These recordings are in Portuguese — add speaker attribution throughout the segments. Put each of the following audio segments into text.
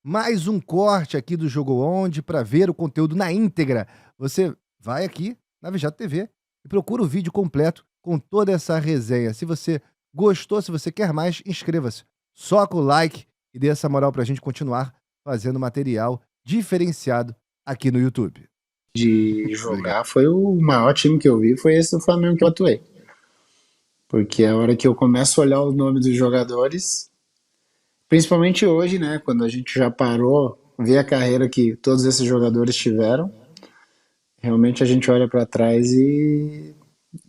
Speaker 1: mais um corte aqui do Jogo Onde. Para ver o conteúdo na íntegra, você vai aqui na Vijado TV e procura o vídeo completo com toda essa resenha. Se você gostou, se você quer mais, inscreva-se. Soca o like e dê essa moral pra gente continuar fazendo material diferenciado aqui no YouTube.
Speaker 2: De
Speaker 1: Obrigado.
Speaker 2: jogar foi o maior time que eu vi, foi esse do Flamengo que eu atuei. Porque a hora que eu começo a olhar o nome dos jogadores, principalmente hoje, né, quando a gente já parou, vê a carreira que todos esses jogadores tiveram, realmente a gente olha para trás e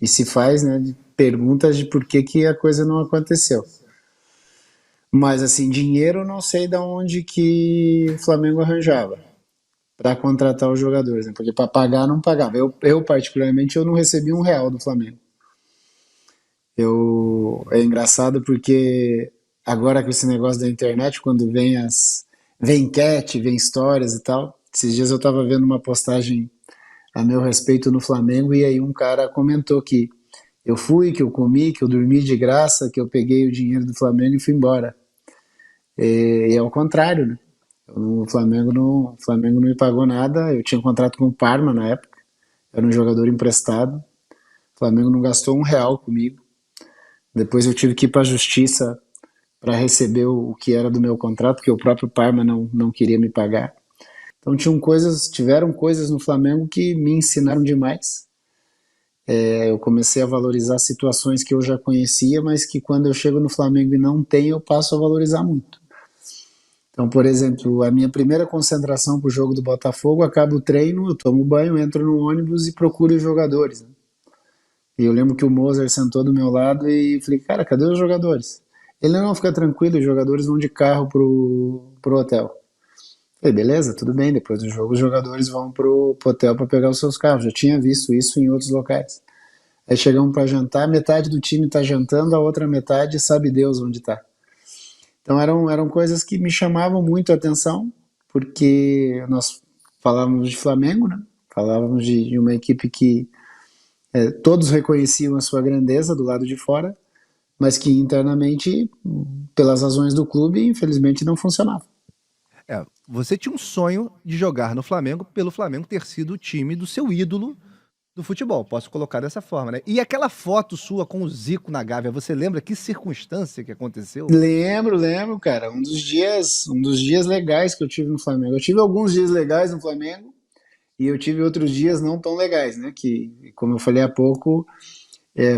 Speaker 2: se faz, né, perguntas de por que, que a coisa não aconteceu. Mas assim, dinheiro eu não sei de onde que o Flamengo arranjava para contratar os jogadores, né? Porque para pagar não pagava. Eu particularmente eu não recebi R$ 1 do Flamengo. É engraçado porque agora com esse negócio da internet, quando vem enquete, vem histórias e tal. Esses dias eu estava vendo uma postagem a meu respeito no Flamengo e aí um cara comentou que eu fui, que eu comi, que eu dormi de graça, que eu peguei o dinheiro do Flamengo e fui embora. E é o contrário, né? O Flamengo não me pagou nada. Eu tinha um contrato com o Parma na época, era um jogador emprestado. O Flamengo não gastou R$ 1 comigo. Depois eu tive que ir para a justiça para receber o que era do meu contrato, porque o próprio Parma não queria me pagar. Então tiveram coisas no Flamengo que me ensinaram demais. Eu comecei a valorizar situações que eu já conhecia, mas que quando eu chego no Flamengo e não tem, eu passo a valorizar muito. Então, por exemplo, a minha primeira concentração para o jogo do Botafogo, acaba o treino, eu tomo banho, entro no ônibus e procuro os jogadores, né? E eu lembro que o Mozart sentou do meu lado e falei, cara, cadê os jogadores? Ele não fica tranquilo, os jogadores vão de carro pro hotel. Falei, beleza, tudo bem, depois do jogo os jogadores vão pro hotel para pegar os seus carros. Já tinha visto isso em outros locais. Aí chegamos para jantar, metade do time está jantando, a outra metade sabe Deus onde está. Então eram coisas que me chamavam muito a atenção, porque nós falávamos de Flamengo, né? Falávamos de uma equipe que todos reconheciam a sua grandeza do lado de fora, mas que internamente, pelas razões do clube, infelizmente não funcionava.
Speaker 1: Você tinha um sonho de jogar no Flamengo pelo Flamengo ter sido o time do seu ídolo do futebol, posso colocar dessa forma, né? E aquela foto sua com o Zico na Gávea, você lembra que circunstância que aconteceu?
Speaker 2: Lembro, cara, um dos dias legais que eu tive no Flamengo. Eu tive alguns dias legais no Flamengo e eu tive outros dias não tão legais, né? Que, como eu falei há pouco,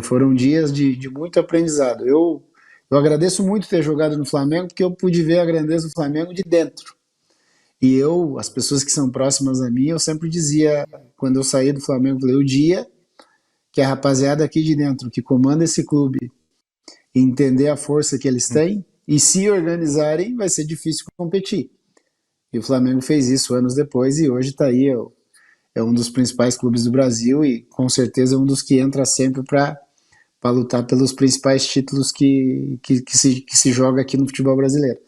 Speaker 2: foram dias de muito aprendizado. Eu agradeço muito ter jogado no Flamengo porque eu pude ver a grandeza do Flamengo de dentro. E as pessoas que são próximas a mim, eu sempre dizia, quando eu saí do Flamengo, eu falei, o dia que a rapaziada aqui de dentro, que comanda esse clube, entender a força que eles
Speaker 1: Hum.
Speaker 2: têm e se organizarem, vai ser difícil competir. E o Flamengo fez isso anos depois e hoje está aí, é um dos principais clubes do Brasil e com certeza é um dos que entra sempre para lutar pelos principais títulos que se joga aqui no futebol brasileiro.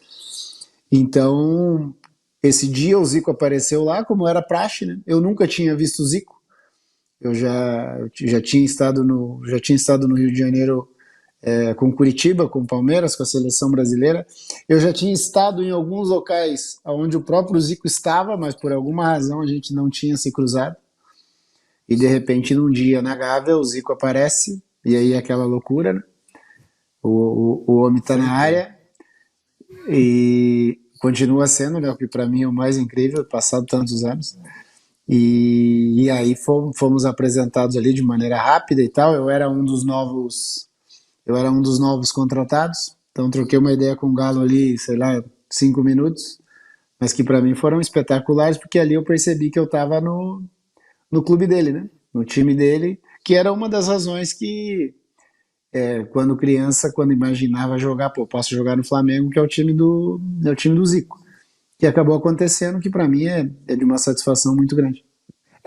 Speaker 2: Então, esse dia o Zico apareceu lá, como era praxe, né? Eu nunca tinha visto o Zico. Eu já tinha estado no Rio de Janeiro com Curitiba, com Palmeiras, com a seleção brasileira. Eu já tinha estado em alguns locais onde o próprio Zico estava, mas por alguma razão a gente não tinha se cruzado. E de repente, num dia na Gávea, o Zico aparece, e aí é aquela loucura, né? O homem está na
Speaker 1: Certeza.
Speaker 2: área e continua sendo, né, o que para mim é o mais incrível, passado tantos anos. E aí fomos apresentados ali de maneira rápida e tal. Eu era um dos novos contratados, então troquei uma ideia com o Galo ali, sei lá, 5 minutos, mas que para mim foram espetaculares, porque ali eu percebi que eu estava no clube dele, né? No time dele, que era uma das razões que, quando criança, quando imaginava jogar, pô, posso jogar no Flamengo, que é o time do Zico. Que acabou acontecendo, que para mim é de uma satisfação muito grande.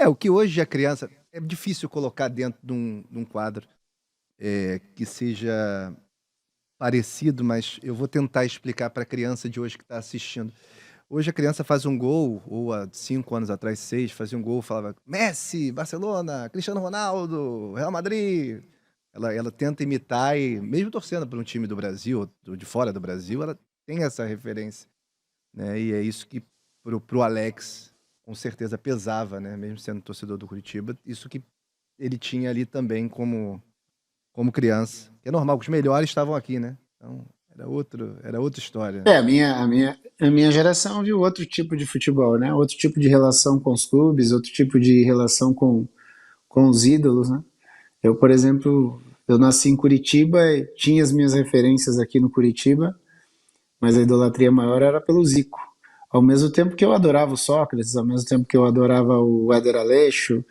Speaker 1: O que hoje a criança é difícil colocar dentro de um quadro que seja parecido, mas eu vou tentar explicar para a criança de hoje que está assistindo. Hoje a criança faz um gol, ou há 5 anos atrás, 6, fazia um gol, falava Messi, Barcelona, Cristiano Ronaldo, Real Madrid. Ela tenta imitar e, mesmo torcendo por um time do Brasil, ou de fora do Brasil, ela tem essa referência. né? E é isso que pro Alex com certeza pesava, né? Mesmo sendo torcedor do Curitiba, isso que ele tinha ali também como criança. Que é normal, que os melhores estavam aqui, né? Então era outra história, né?
Speaker 2: A minha geração viu outro tipo de futebol, né? Outro tipo de relação com os clubes, outro tipo de relação com os ídolos, né? Eu, por exemplo, eu nasci em Curitiba, e tinha as minhas referências aqui no Curitiba, mas a idolatria maior era pelo Zico. Ao mesmo tempo que eu adorava o Sócrates, ao mesmo tempo que eu adorava o Éder Aleixo,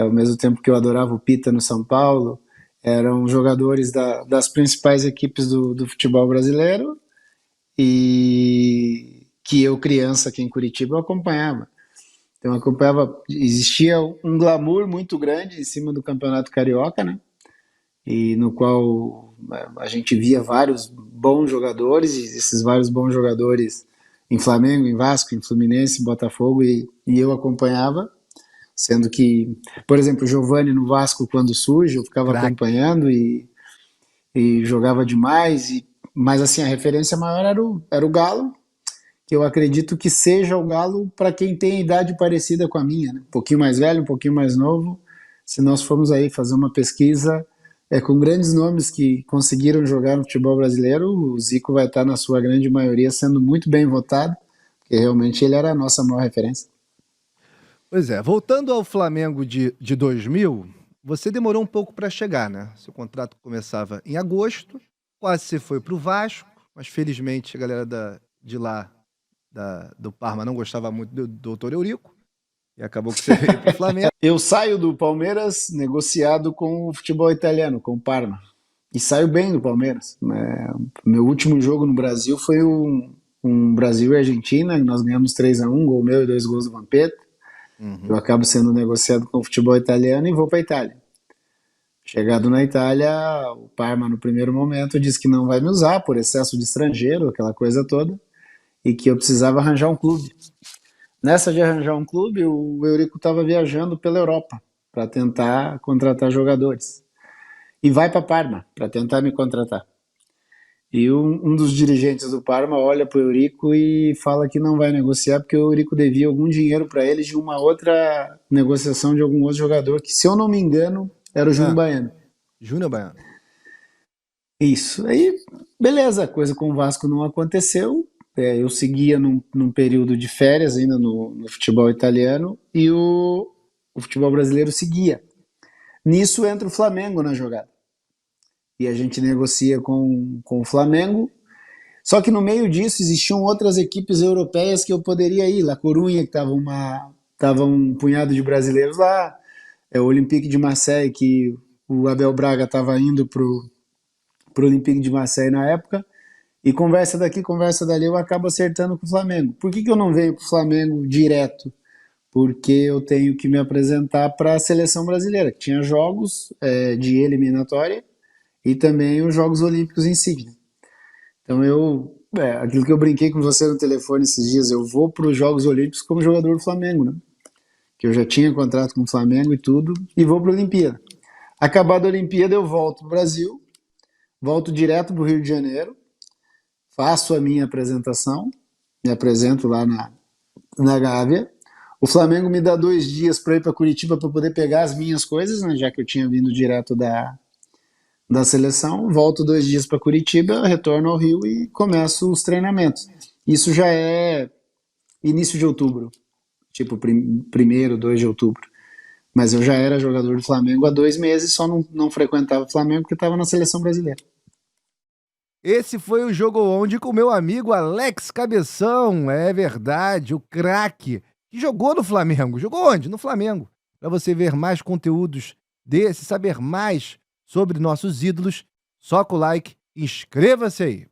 Speaker 2: ao mesmo tempo que eu adorava o Pita no São Paulo, eram jogadores das principais equipes do futebol brasileiro e que eu, criança aqui em Curitiba, eu acompanhava. Então eu acompanhava, existia um glamour muito grande em cima do Campeonato Carioca, né? E no qual a gente via vários bons jogadores, e esses vários bons jogadores em Flamengo, em Vasco, em Fluminense, em Botafogo, e eu acompanhava, sendo que, por exemplo, o Giovani no Vasco, quando surge, eu ficava
Speaker 1: Craque.
Speaker 2: acompanhando e jogava demais, mas assim, a referência maior era o Galo, que eu acredito que seja o Galo para quem tem idade parecida com a minha, né? Um pouquinho mais velho, um pouquinho mais novo. Se nós formos aí fazer uma pesquisa com grandes nomes que conseguiram jogar no futebol brasileiro, o Zico vai estar na sua grande maioria sendo muito bem votado, porque realmente ele era a nossa maior referência.
Speaker 1: Pois é, voltando ao Flamengo de 2000, você demorou um pouco para chegar, né? Seu contrato começava em agosto, quase você foi pro Vasco, mas felizmente a galera de lá, do Parma, não gostava muito do Doutor Eurico, e acabou que você veio pro Flamengo.
Speaker 2: Eu saio do Palmeiras negociado com o futebol italiano, com o Parma. E saio bem do Palmeiras. Meu último jogo no Brasil foi um Brasil e Argentina, nós ganhamos 3-1, gol meu e 2 gols do Vampeta. Eu
Speaker 1: Uhum.
Speaker 2: acabo sendo negociado com o futebol italiano e vou para a Itália. Chegado na Itália, o Parma no primeiro momento disse que não vai me usar por excesso de estrangeiro, aquela coisa toda, e que eu precisava arranjar um clube. Nessa de arranjar um clube, o Eurico estava viajando pela Europa para tentar contratar jogadores. E vai para Parma para tentar me contratar. E um dos dirigentes do Parma olha para o Eurico e fala que não vai negociar porque o Eurico devia algum dinheiro para eles de uma outra negociação de algum outro jogador, que, se eu não me engano, era o Júnior
Speaker 1: Ah,
Speaker 2: Baiano.
Speaker 1: Júnior Baiano.
Speaker 2: Isso. Aí, beleza, a coisa com o Vasco não aconteceu. Eu seguia num período de férias ainda no futebol italiano e o futebol brasileiro seguia. Nisso entra o Flamengo na jogada. E a gente negocia com o Flamengo. Só que no meio disso existiam outras equipes europeias que eu poderia ir. La Coruña, que tava um punhado de brasileiros lá. O Olympique de Marseille, que o Abel Braga estava indo pro Olympique de Marseille na época. E conversa daqui, conversa dali, eu acabo acertando com o Flamengo. Por que eu não venho pro Flamengo direto? Porque eu tenho que me apresentar para a seleção brasileira, que tinha jogos de eliminatória e também os Jogos Olímpicos em Sydney. Então aquilo que eu brinquei com você no telefone esses dias, eu vou para os Jogos Olímpicos como jogador do Flamengo, né? Que eu já tinha contrato com o Flamengo e tudo, e vou para a Olimpíada. Acabada a Olimpíada, eu volto pro Brasil, volto direto pro Rio de Janeiro, faço a minha apresentação, me apresento lá na Gávea. O Flamengo me dá 2 dias para ir para Curitiba para poder pegar as minhas coisas, né, já que eu tinha vindo direto da seleção. Volto 2 dias para Curitiba, retorno ao Rio e começo os treinamentos. Isso já é início de outubro, tipo 1º, 2 de outubro. Mas eu já era jogador do Flamengo há 2 meses, só não frequentava o Flamengo porque estava na seleção brasileira.
Speaker 1: Esse foi o Jogo Onde com meu amigo Alex Cabeção, é verdade, o craque, que jogou no Flamengo. Jogou onde? No Flamengo. Para você ver mais conteúdos desse, saber mais sobre nossos ídolos, soca o like, inscreva-se aí.